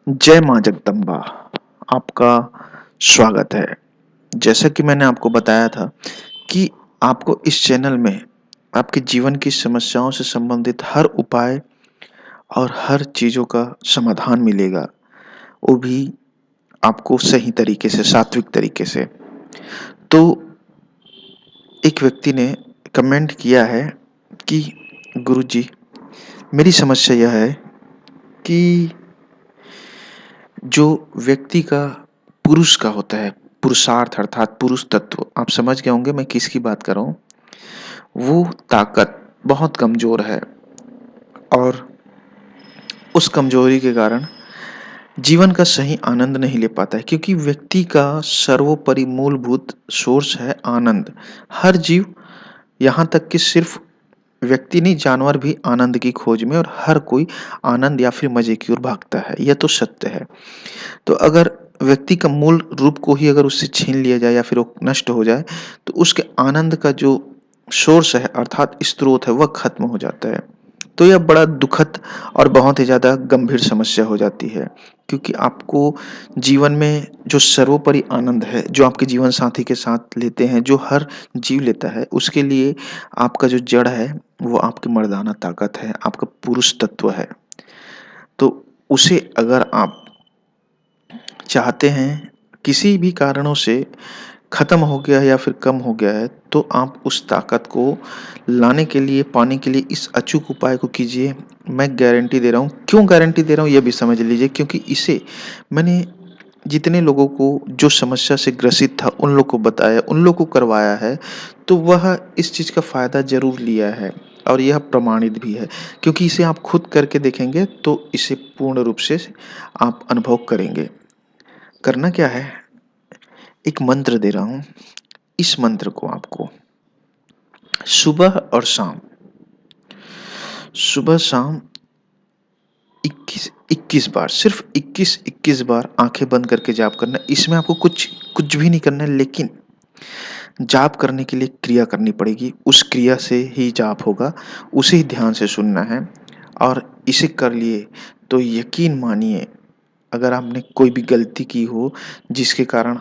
जय माँ जगदम्बा, आपका स्वागत है। जैसा कि मैंने आपको बताया था कि आपको इस चैनल में आपके जीवन की समस्याओं से संबंधित हर उपाय और हर चीज़ों का समाधान मिलेगा, वो भी आपको सही तरीके से, सात्विक तरीके से। तो एक व्यक्ति ने कमेंट किया है कि गुरुजी, मेरी समस्या यह है कि जो व्यक्ति का पुरुष का होता है, पुरुषार्थ अर्थात पुरुष तत्व, आप समझ गए होंगे मैं किसकी बात कर रहा हूँ। वो ताकत बहुत कमजोर है और उस कमजोरी के कारण जीवन का सही आनंद नहीं ले पाता है, क्योंकि व्यक्ति का सर्वोपरि मूलभूत सोर्स है आनंद। हर जीव, यहाँ तक कि सिर्फ व्यक्ति नहीं, जानवर भी आनंद की खोज में, और हर कोई आनंद या फिर मजे की ओर भागता है। यह तो सत्य है। तो अगर व्यक्ति का मूल रूप को ही अगर उससे छीन लिया जाए या फिर वो नष्ट हो जाए, तो उसके आनंद का जो सोर्स है अर्थात स्रोत है वह खत्म हो जाता है। तो यह बड़ा दुखद और बहुत ही ज़्यादा गंभीर समस्या हो जाती है, क्योंकि आपको जीवन में जो सर्वोपरि आनंद है, जो आपके जीवन साथी के साथ लेते हैं, जो हर जीव लेता है, उसके लिए आपका जो जड़ है वो आपकी मर्दाना ताकत है, आपका पुरुष तत्व है। तो उसे अगर आप चाहते हैं किसी भी कारणों से खत्म हो गया है या फिर कम हो गया है, तो आप उस ताकत को लाने के लिए, पाने के लिए इस अचूक उपाय को कीजिए। मैं गारंटी दे रहा हूँ। क्यों गारंटी दे रहा हूँ यह भी समझ लीजिए, क्योंकि इसे मैंने जितने लोगों को जो समस्या से ग्रसित था उन लोग को बताया, उन लोग को करवाया है, तो वह इस चीज़ का फ़ायदा ज़रूर लिया है और यह प्रमाणित भी है। क्योंकि इसे आप खुद करके देखेंगे तो इसे पूर्ण रूप से आप अनुभव करेंगे। करना क्या है, एक मंत्र दे रहा हूँ। इस मंत्र को आपको सुबह और शाम, सुबह शाम 21 बार, सिर्फ 21 बार आंखें बंद करके जाप करना है। इसमें आपको कुछ कुछ भी नहीं करना है, लेकिन जाप करने के लिए क्रिया करनी पड़ेगी। उस क्रिया से ही जाप होगा, उसे ही ध्यान से सुनना है। और इसे कर लिए तो यकीन मानिए, अगर आपने कोई भी गलती की हो जिसके कारण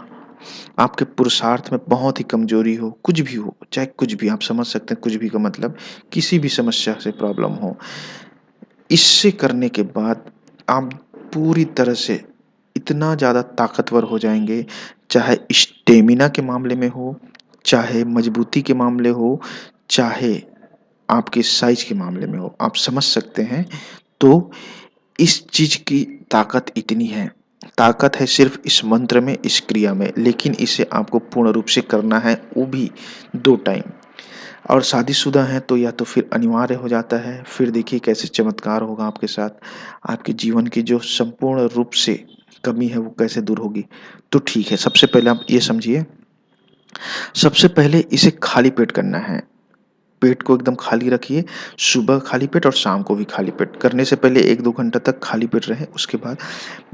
आपके पुरुषार्थ में बहुत ही कमजोरी हो, कुछ भी हो, चाहे कुछ भी, आप समझ सकते हैं कुछ भी का मतलब किसी भी समस्या से प्रॉब्लम हो, इससे करने के बाद आप पूरी तरह से इतना ज़्यादा ताकतवर हो जाएंगे, चाहे स्टेमिना के मामले में हो, चाहे मजबूती के मामले हो, चाहे आपके साइज के मामले में हो, आप समझ सकते हैं। तो इस चीज की ताकत इतनी है, ताकत है सिर्फ इस मंत्र में, इस क्रिया में, लेकिन इसे आपको पूर्ण रूप से करना है, वो भी 2 टाइम। और शादीशुदा हैं तो या तो फिर अनिवार्य हो जाता है, फिर देखिए कैसे चमत्कार होगा आपके साथ। आपके जीवन की जो संपूर्ण रूप से कमी है वो कैसे दूर होगी। तो ठीक है, सबसे पहले आप ये समझिए, सबसे पहले इसे खाली पेट करना है। पेट को एकदम खाली रखिए, सुबह खाली पेट और शाम को भी खाली पेट। करने से पहले 1-2 घंटा तक खाली पेट रहें। उसके बाद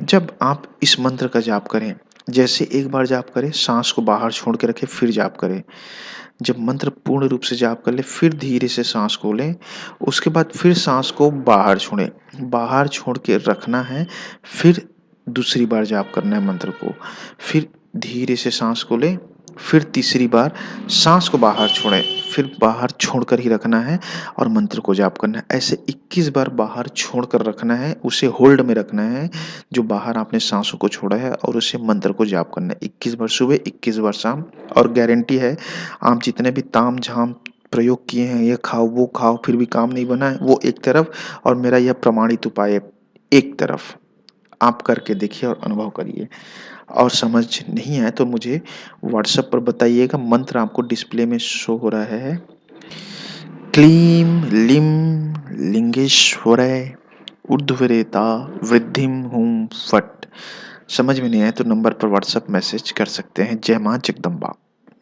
जब आप इस मंत्र का जाप करें, जैसे एक बार जाप करें, साँस को बाहर छोड़ के रखें, फिर जाप करें। जब मंत्र पूर्ण रूप से जाप कर लें, फिर धीरे से साँस को लें, उसके बाद फिर साँस को बाहर छोड़ें। बाहर छोड़ के रखना है, फिर दूसरी बार जाप करना है मंत्र को। फिर धीरे से साँस को लें, फिर तीसरी बार साँस को बाहर छोड़ें, फिर बाहर छोड़कर ही रखना है और मंत्र को जाप करना है। ऐसे 21 बार बाहर छोड़कर रखना है, उसे होल्ड में रखना है, जो बाहर आपने साँसों को छोड़ा है, और उसे मंत्र को जाप करना है 21 बार सुबह, 21 बार शाम। और गारंटी है, आप जितने भी ताम-झाम प्रयोग किए हैं, ये खाओ, वो खाओ, फिर भी काम नहीं बना है, वो एक तरफ, और मेरा यह प्रमाणित उपाय एक तरफ। आप करके देखिए और अनुभव करिए। और समझ नहीं आए तो मुझे व्हाट्सएप पर बताइएगा। मंत्र आपको डिस्प्ले में शो हो रहा है। क्लीं लिं लिंगेश्वराय ऊर्ध्वरेता वृद्धिं हुं फट्। समझ में नहीं आए तो नंबर पर व्हाट्सएप मैसेज कर सकते हैं। जय माँ जगदम्बा।